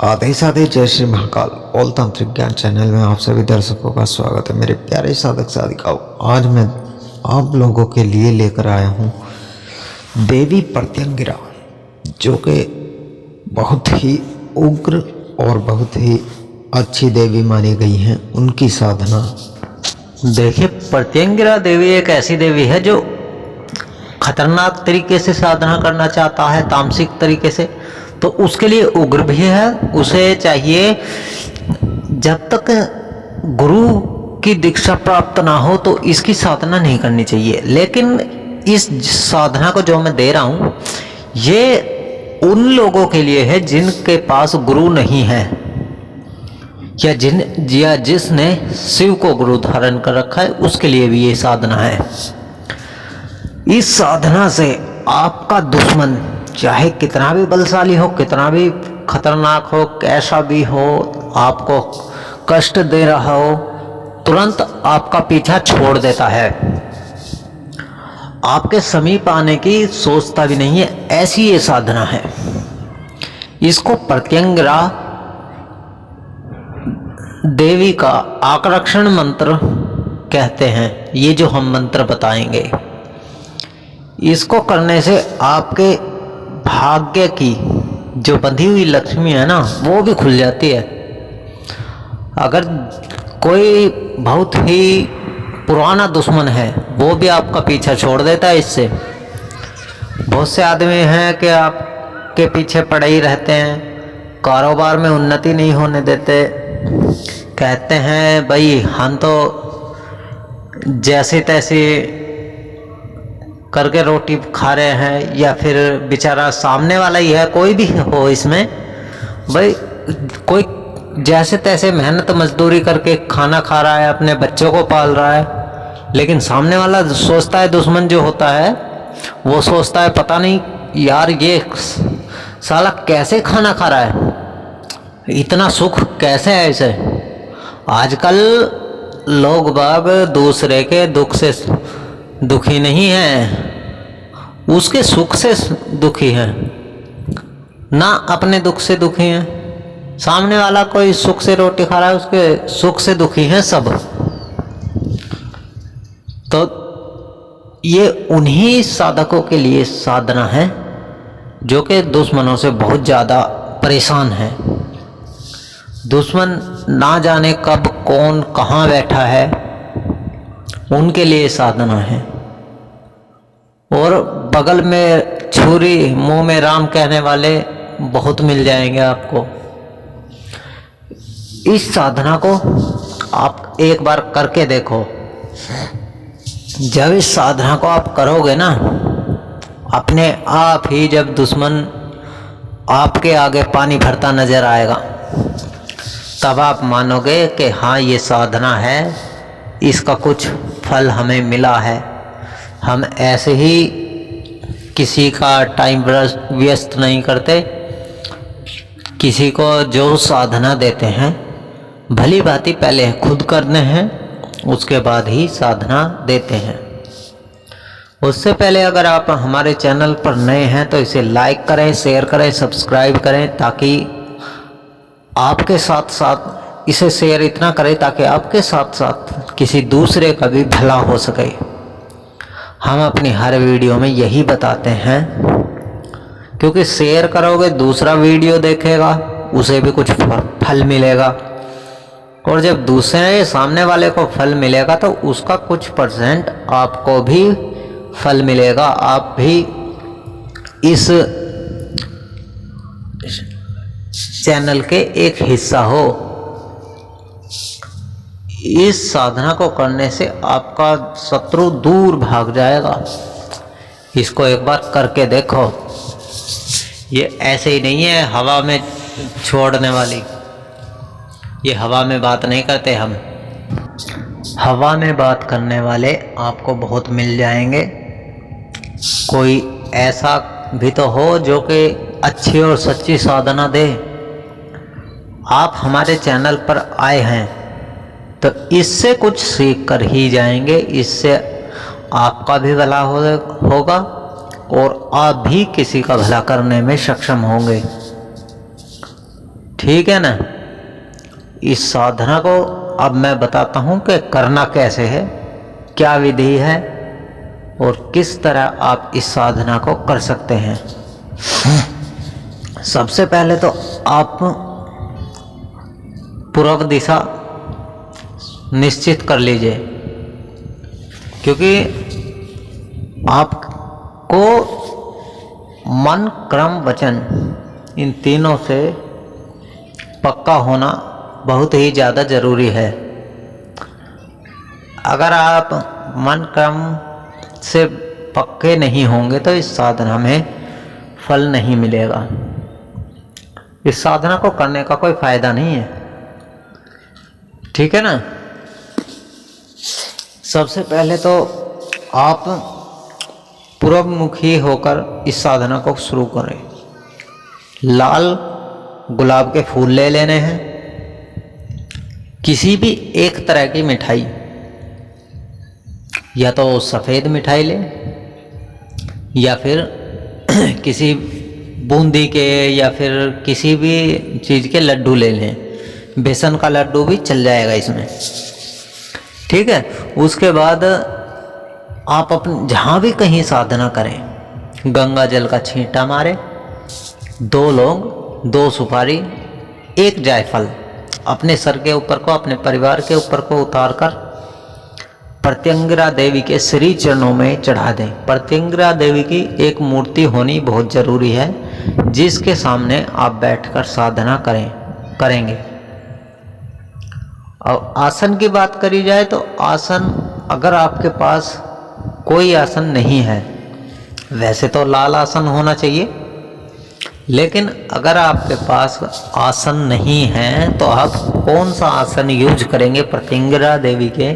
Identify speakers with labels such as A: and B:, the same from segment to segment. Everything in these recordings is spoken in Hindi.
A: आधे साधे जय श्री महाकाल ऑल तांत्रिक ज्ञान चैनल में आप सभी दर्शकों का स्वागत है। मेरे प्यारे साधक साधिकाओं, आज मैं आप लोगों के लिए लेकर आया हूँ देवी प्रत्यंगिरा, जो कि बहुत ही उग्र और बहुत ही अच्छी देवी मानी गई हैं। उनकी साधना
B: देखिए, प्रत्यंगिरा देवी एक ऐसी देवी है जो खतरनाक तरीके से साधना करना चाहता है, तामसिक तरीके से, तो उसके लिए उग्र भी है। उसे चाहिए, जब तक गुरु की दीक्षा प्राप्त ना हो तो इसकी साधना नहीं करनी चाहिए। लेकिन इस साधना को जो मैं दे रहा हूँ, ये उन लोगों के लिए है जिनके पास गुरु नहीं है, या जिसने शिव को गुरु धारण कर रखा है, उसके लिए भी ये साधना है। इस साधना से आपका दुश्मन चाहे कितना भी बलशाली हो, कितना भी खतरनाक हो, कैसा भी हो, आपको कष्ट दे रहा हो, तुरंत आपका पीछा छोड़ देता है। आपके समीप आने की सोचता भी नहीं है। ऐसी ये साधना है। इसको प्रत्यंगिरा देवी का आकर्षण मंत्र कहते हैं। ये जो हम मंत्र बताएंगे, इसको करने से आपके भाग्य की जो बंधी हुई लक्ष्मी है ना, वो भी खुल जाती है। अगर कोई बहुत ही पुराना दुश्मन है, वो भी आपका पीछा छोड़ देता है इससे। बहुत से आदमी हैं कि आपके पीछे पड़े ही रहते हैं, कारोबार में उन्नति नहीं होने देते, कहते हैं भाई हम तो जैसे तैसे करके रोटी खा रहे हैं, या फिर बेचारा सामने वाला ही है, कोई भी हो इसमें, भाई कोई जैसे तैसे मेहनत मजदूरी करके खाना खा रहा है, अपने बच्चों को पाल रहा है, लेकिन सामने वाला सोचता है, दुश्मन जो होता है वो सोचता है पता नहीं यार ये साला कैसे खाना खा रहा है, इतना सुख कैसे है इसे। आजकल लोग बाग दूसरे के दुख से दुखी नहीं हैं, उसके सुख से दुखी हैं, ना अपने दुख से दुखी हैं। सामने वाला कोई सुख से रोटी खा रहा है, उसके सुख से दुखी हैं सब। तो ये उन्हीं साधकों के लिए साधना है जो कि दुश्मनों से बहुत ज़्यादा परेशान है। दुश्मन ना जाने कब कौन कहाँ बैठा है, उनके लिए साधना है। और बगल में छुरी मुंह में राम कहने वाले बहुत मिल जाएंगे आपको। इस साधना को आप एक बार करके देखो। जब इस साधना को आप करोगे ना, अपने आप ही जब दुश्मन आपके आगे पानी भरता नजर आएगा, तब आप मानोगे कि हाँ ये साधना है, इसका कुछ फल हमें मिला है। हम ऐसे ही किसी का टाइम व्यस्त नहीं करते, किसी को जो साधना देते हैं भली भांति पहले खुद करने हैं, उसके बाद ही साधना देते हैं। उससे पहले अगर आप हमारे चैनल पर नए हैं तो इसे लाइक करें, शेयर करें, सब्सक्राइब करें, ताकि आपके साथ साथ इसे शेयर इतना करें ताकि आपके साथ साथ किसी दूसरे का भी भला हो सके। हम अपनी हर वीडियो में यही बताते हैं, क्योंकि शेयर करोगे, दूसरा वीडियो देखेगा, उसे भी कुछ फल मिलेगा, और जब दूसरे सामने वाले को फल मिलेगा तो उसका कुछ परसेंट आपको भी फल मिलेगा। आप भी इस चैनल के एक हिस्सा हो। इस साधना को करने से आपका शत्रु दूर भाग जाएगा। इसको एक बार करके देखो। ये ऐसे ही नहीं है हवा में छोड़ने वाली, ये हवा में बात नहीं करते हम। हवा में बात करने वाले आपको बहुत मिल जाएंगे। कोई ऐसा भी तो हो जो कि अच्छी और सच्ची साधना दे। आप हमारे चैनल पर आए हैं तो इससे कुछ सीख कर ही जाएंगे। इससे आपका भी भला होगा और आप भी किसी का भला करने में सक्षम होंगे। ठीक है ना। इस साधना को अब मैं बताता हूँ कि करना कैसे है, क्या विधि है और किस तरह आप इस साधना को कर सकते हैं। सबसे पहले तो आप पूर्व दिशा निश्चित कर लीजिए, क्योंकि आपको मन, क्रम, वचन इन तीनों से पक्का होना बहुत ही ज़्यादा ज़रूरी है। अगर आप मन, क्रम से पक्के नहीं होंगे तो इस साधना में फल नहीं मिलेगा। इस साधना को करने का कोई फायदा नहीं है, ठीक है ना। सबसे पहले तो आप पूर्वमुखी होकर इस साधना को शुरू करें। लाल गुलाब के फूल ले लेने हैं, किसी भी एक तरह की मिठाई, या तो सफ़ेद मिठाई ले या फिर किसी बूंदी के या फिर किसी भी चीज़ के लड्डू ले लें। बेसन का लड्डू भी चल जाएगा इसमें, ठीक है। उसके बाद आप अपने जहाँ भी कहीं साधना करें, गंगा जल का छींटा मारे, 2 लौंग, 2 सुपारी, 1 जायफल अपने सर के ऊपर को, अपने परिवार के ऊपर को उतार कर प्रत्यंगिरा देवी के श्री चरणों में चढ़ा दें। प्रत्यंगिरा देवी की एक मूर्ति होनी बहुत ज़रूरी है, जिसके सामने आप बैठकर साधना करेंगे। और आसन की बात करी जाए तो आसन, अगर आपके पास कोई आसन नहीं है, वैसे तो लाल आसन होना चाहिए, लेकिन अगर आपके पास आसन नहीं है तो आप कौन सा आसन यूज करेंगे प्रत्यंगिरा देवी के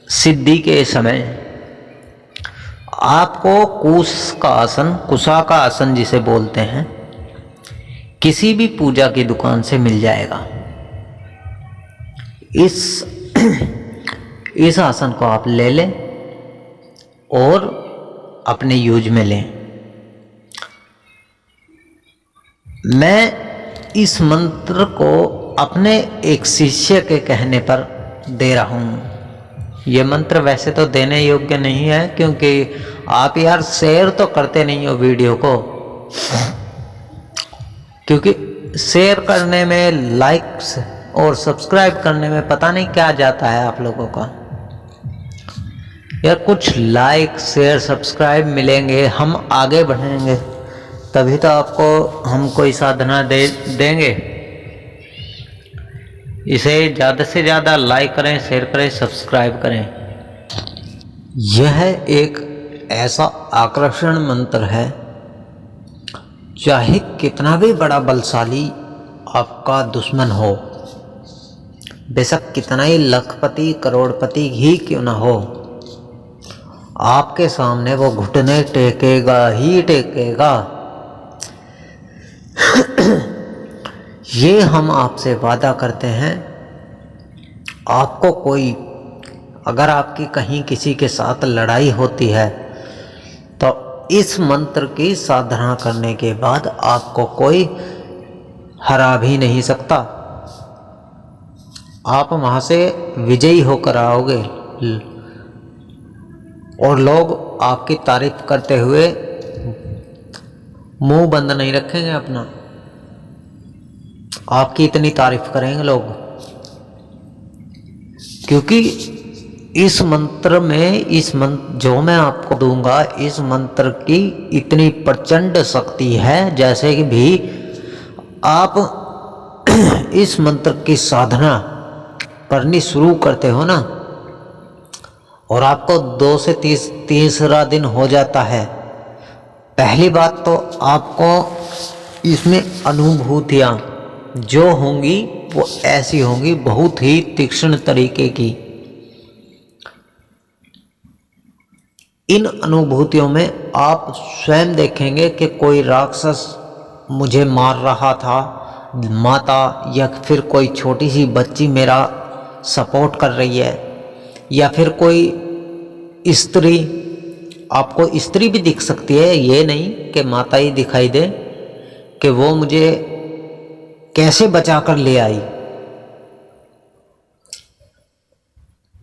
B: सिद्धि के समय? आपको कुश का आसन, कुशा का आसन जिसे बोलते हैं, किसी भी पूजा की दुकान से मिल जाएगा। इस आसन को आप ले लें और अपने यूज में लें। मैं इस मंत्र को अपने एक शिष्य के कहने पर दे रहा हूँ। ये मंत्र वैसे तो देने योग्य नहीं है, क्योंकि आप यार शेयर तो करते नहीं हो वीडियो को, क्योंकि शेयर करने में, लाइक्स और सब्सक्राइब करने में पता नहीं क्या जाता है आप लोगों का। यार कुछ लाइक, शेयर, सब्सक्राइब मिलेंगे, हम आगे बढ़ेंगे, तभी तो आपको हम कोई साधना देंगे। इसे ज़्यादा से ज़्यादा लाइक करें, शेयर करें, सब्सक्राइब करें। यह एक ऐसा आकर्षण मंत्र है, चाहे कितना भी बड़ा बलशाली आपका दुश्मन हो, बेशक कितना ही लखपति करोड़पति ही क्यों ना हो, आपके सामने वो घुटने टेकेगा ही टेकेगा। ये हम आपसे वादा करते हैं। आपको कोई, अगर आपकी कहीं किसी के साथ लड़ाई होती है तो इस मंत्र की साधना करने के बाद आपको कोई हरा भी नहीं सकता। आप वहाँ से विजयी होकर आओगे और लोग आपकी तारीफ करते हुए मुंह बंद नहीं रखेंगे अपना, आपकी इतनी तारीफ करेंगे लोग, क्योंकि इस मंत्र में, इस मंत्र जो मैं आपको दूंगा, इस मंत्र की इतनी प्रचंड शक्ति है। जैसे कि भी आप इस मंत्र की साधना करनी शुरू करते हो ना, और आपको 2 से 30 दिन हो जाता है, पहली बात तो आपको इसमें अनुभूतियाँ जो होंगी वो ऐसी होंगी, बहुत ही तीक्ष्ण तरीके की। इन अनुभूतियों में आप स्वयं देखेंगे कि कोई राक्षस मुझे मार रहा था, माता या फिर कोई छोटी सी बच्ची मेरा सपोर्ट कर रही है, या फिर कोई स्त्री, आपको स्त्री भी दिख सकती है, ये नहीं कि माता ही दिखाई दे, कि वो मुझे कैसे बचा कर ले आई।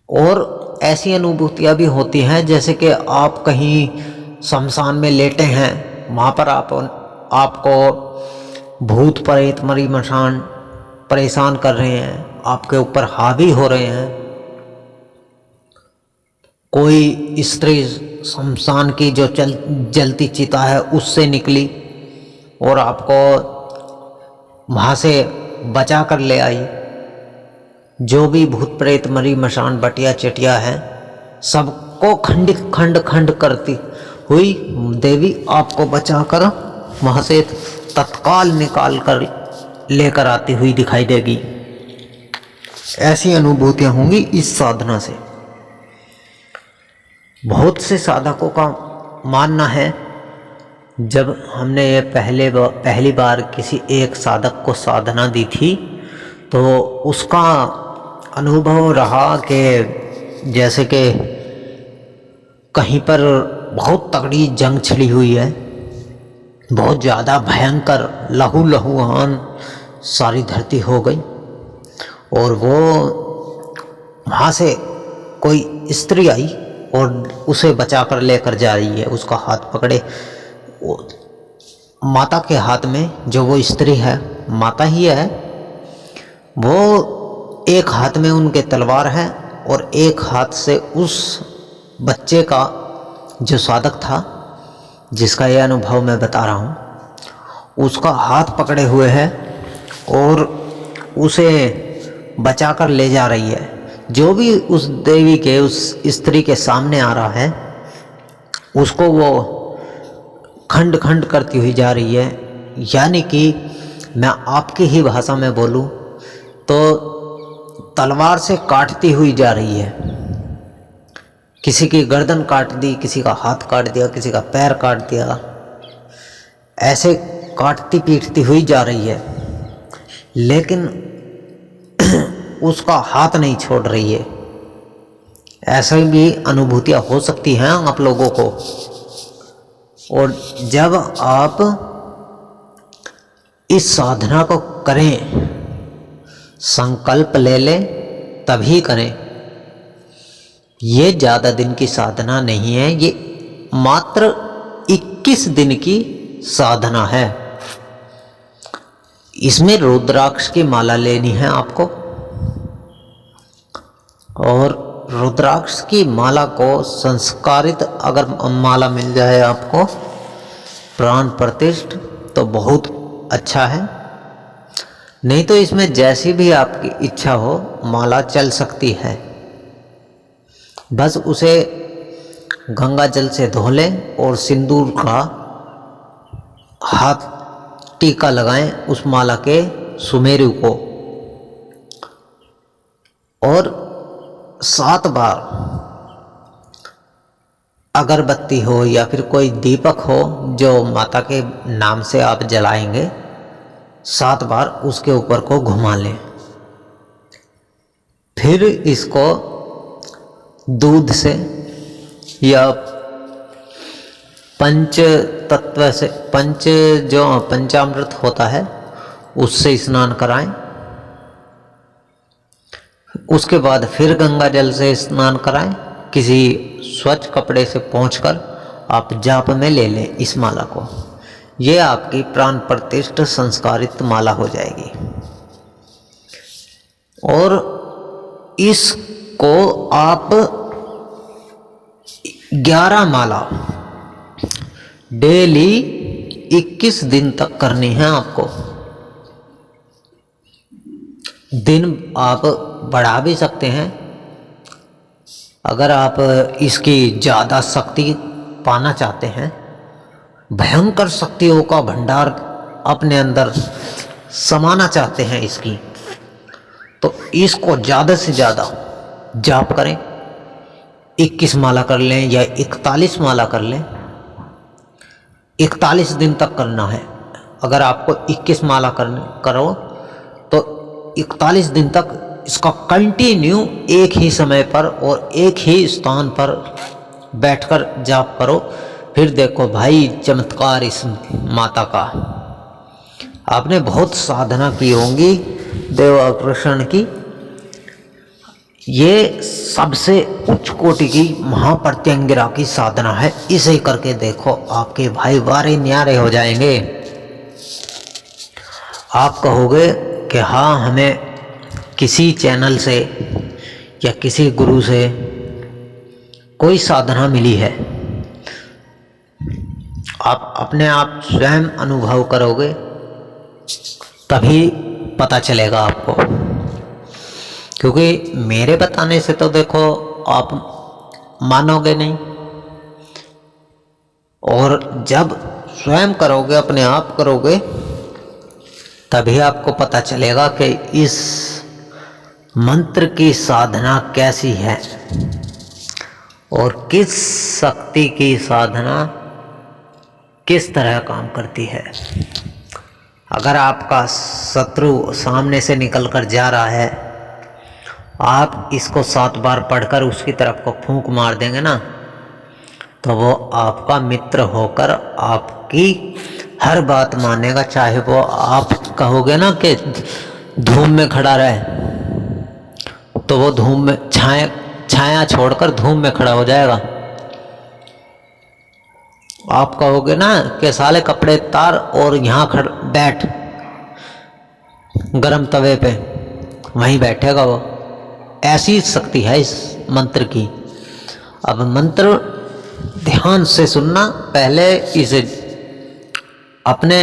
B: और ऐसी अनुभूतियाँ भी होती हैं जैसे कि आप कहीं शमशान में लेटे हैं, वहाँ पर आपको भूत प्रेत मरी मशान परेशान कर रहे हैं, आपके ऊपर हावी हो रहे हैं। कोई स्त्री शमशान की जो जलती चिता है उससे निकली और आपको वहाँ से बचा कर ले आई। जो भी भूत प्रेत मरी मशान बटिया चटिया है, सबको खंड खंड करती हुई देवी आपको बचाकर वहाँ से तत्काल निकाल कर लेकर आती हुई दिखाई देगी। ऐसी अनुभूतियाँ होंगी इस साधना से। बहुत से साधकों का मानना है, जब हमने ये पहली बार किसी एक साधक को साधना दी थी तो उसका अनुभव रहा कि जैसे कि कहीं पर बहुत तगड़ी जंग छिड़ी हुई है, बहुत ज़्यादा भयंकर लहूलुहान सारी धरती हो गई और वो वहाँ से कोई स्त्री आई और उसे बचा कर लेकर जा रही है। उसका हाथ पकड़े, माता के हाथ में, जो वो स्त्री है माता ही है, वो एक हाथ में उनके तलवार है और एक हाथ से उस बच्चे का, जो साधक था जिसका यह अनुभव मैं बता रहा हूँ, उसका हाथ पकड़े हुए है और उसे बचा कर ले जा रही है। जो भी उस देवी के, उस स्त्री के सामने आ रहा है, उसको वो खंड खंड करती हुई जा रही है। यानी कि मैं आपकी ही भाषा में बोलूं तो तलवार से काटती हुई जा रही है। किसी की गर्दन काट दी, किसी का हाथ काट दिया, किसी का पैर काट दिया, ऐसे काटती पीटती हुई जा रही है, लेकिन उसका हाथ नहीं छोड़ रही है। ऐसे भी अनुभूतियाँ हो सकती हैं आप लोगों को। और जब आप इस साधना को करें, संकल्प ले लें, तभी करें। ये ज़्यादा दिन की साधना नहीं है, ये मात्र 21 दिन की साधना है। इसमें रुद्राक्ष की माला लेनी है आपको और रुद्राक्ष की माला को संस्कारित अगर माला मिल जाए आपको प्राण प्रतिष्ठ तो बहुत अच्छा है, नहीं तो इसमें जैसी भी आपकी इच्छा हो माला चल सकती है। बस उसे गंगा जल से धो लें और सिंदूर का हाथ टीका लगाएं उस माला के सुमेरु को और 7 बार अगरबत्ती हो या फिर कोई दीपक हो जो माता के नाम से आप जलाएंगे, 7 बार उसके ऊपर को घुमा लें। फिर इसको दूध से या पंच तत्व से, जो पंचामृत होता है उससे स्नान कराएं। उसके बाद फिर गंगा जल से स्नान कराएं। किसी स्वच्छ कपड़े से पोंछकर आप जाप में ले लें इस माला को। ये आपकी प्राण प्रतिष्ठ संस्कारित माला हो जाएगी। और इसको आप 11 माला डेली 21 दिन तक करनी है आपको। दिन आप बढ़ा भी सकते हैं अगर आप इसकी ज़्यादा शक्ति पाना चाहते हैं, भयंकर शक्तियों का भंडार अपने अंदर समाना चाहते हैं इसकी, तो इसको ज़्यादा से ज़्यादा जाप करें। 21 माला कर लें या 41 माला कर लें, 41 दिन तक करना है। अगर आपको 21 माला करो तो 41 दिन तक इसका कंटिन्यू एक ही समय पर और एक ही स्थान पर बैठकर जाप करो। फिर देखो भाई चमत्कार इस माता का। आपने बहुत साधना की होंगी देव आकर्षण की। ये सबसे उच्च कोटि की महाप्रत्यंगिरा की साधना है। इसे करके देखो, आपके भाई वारे न्यारे हो जाएंगे। आप कहोगे कि हाँ, हमें किसी चैनल से या किसी गुरु से कोई साधना मिली है। आप अपने आप स्वयं अनुभव करोगे तभी पता चलेगा आपको, क्योंकि मेरे बताने से तो देखो आप मानोगे नहीं, और जब स्वयं करोगे, अपने आप करोगे, तभी आपको पता चलेगा कि इस मंत्र की साधना कैसी है और किस शक्ति की साधना किस तरह काम करती है। अगर आपका शत्रु सामने से निकल कर जा रहा है, आप इसको 7 बार पढ़कर उसकी तरफ को फूंक मार देंगे ना, तो वो आपका मित्र होकर आपकी हर बात मानेगा। चाहे वो आप कहोगे ना कि धूम में खड़ा रहे, तो वो धूम में छाया छोड़कर धूम में खड़ा हो जाएगा। आप कहोगे ना कि साले कपड़े तार और यहाँ बैठ गरम तवे पे, वहीं बैठेगा वो। ऐसी शक्ति है इस मंत्र की। अब मंत्र ध्यान से सुनना, पहले इसे अपने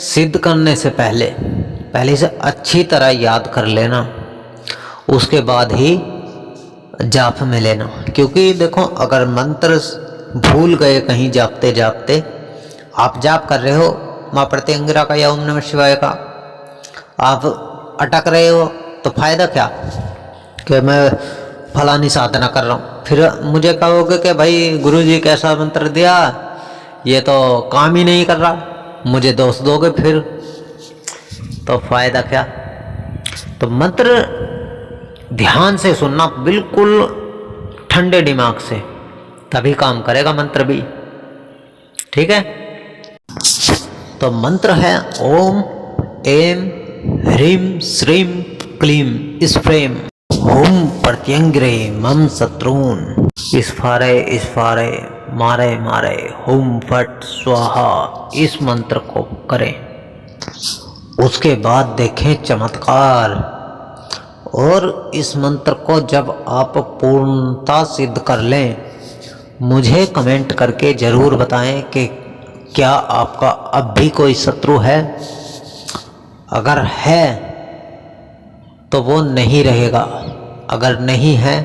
B: सिद्ध करने से पहले इसे अच्छी तरह याद कर लेना, उसके बाद ही जाप में लेना। क्योंकि देखो, अगर मंत्र भूल गए कहीं जापते जापते, आप जाप कर रहे हो माँ प्रत्यंगिरा का या ओम नमः शिवाय का, आप अटक रहे हो, तो फायदा क्या कि मैं फलानी साधना कर रहा हूँ, फिर मुझे कहोगे कि भाई गुरुजी कैसा मंत्र दिया, ये तो काम ही नहीं कर रहा, मुझे दोष दोगे फिर, तो फायदा क्या। तो मंत्र ध्यान से सुनना, बिल्कुल ठंडे दिमाग से, तभी काम करेगा मंत्र भी। ठीक है। तो मंत्र है ओम ऐं ह्रीं श्रीं क्लीं स्फ्रें हुम प्रत्यंगिरे मम शत्रून् स्फारे मारे मारे हुम फट स्वाहा। इस मंत्र को करें, उसके बाद देखें चमत्कार। और इस मंत्र को जब आप पूर्णता सिद्ध कर लें, मुझे कमेंट करके ज़रूर बताएं कि क्या आपका अब भी कोई शत्रु है। अगर है तो वो नहीं रहेगा, अगर नहीं है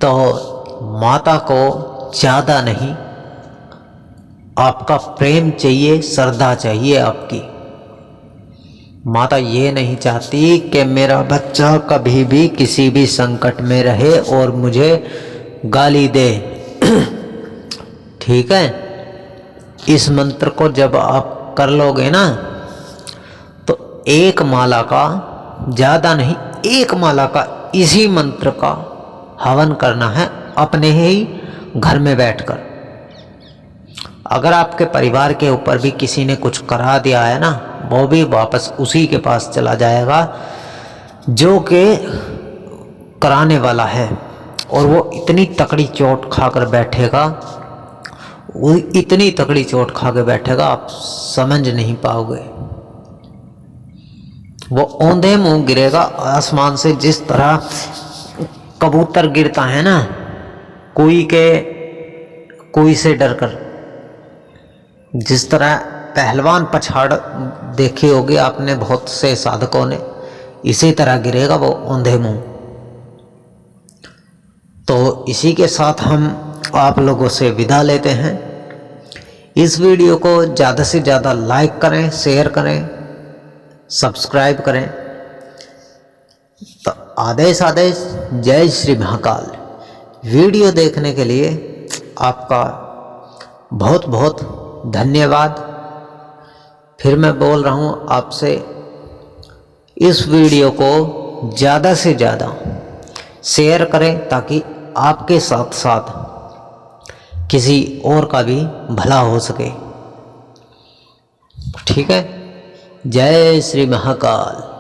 B: तो माता को ज़्यादा नहीं, आपका प्रेम चाहिए, श्रद्धा चाहिए आपकी। माता ये नहीं चाहती कि मेरा बच्चा कभी भी किसी भी संकट में रहे और मुझे गाली दे। ठीक है। इस मंत्र को जब आप कर लोगे ना, तो एक माला का, ज़्यादा नहीं, एक माला का इसी मंत्र का हवन करना है अपने ही घर में बैठकर। अगर आपके परिवार के ऊपर भी किसी ने कुछ करा दिया है ना, वो भी वापस उसी के पास चला जाएगा जो कि कराने वाला है, और वो इतनी तकड़ी चोट खाकर बैठेगा, वो इतनी तकड़ी चोट खा के बैठेगा, आप समझ नहीं पाओगे। वो औंधे मुंह गिरेगा आसमान से, जिस तरह कबूतर गिरता है ना कोई से डरकर, जिस तरह पहलवान पछाड़ देखी होगी आपने बहुत से साधकों ने, इसी तरह गिरेगा वो औंधे मुंह। तो इसी के साथ हम आप लोगों से विदा लेते हैं। इस वीडियो को ज़्यादा से ज़्यादा लाइक करें, शेयर करें, सब्सक्राइब करें। तो आदेश जय श्री महाकाल। वीडियो देखने के लिए आपका बहुत बहुत धन्यवाद। फिर मैं बोल रहा हूँ आपसे, इस वीडियो को ज़्यादा से ज़्यादा शेयर करें, ताकि आपके साथ साथ किसी और का भी भला हो सके। ठीक है। जय श्री महाकाल।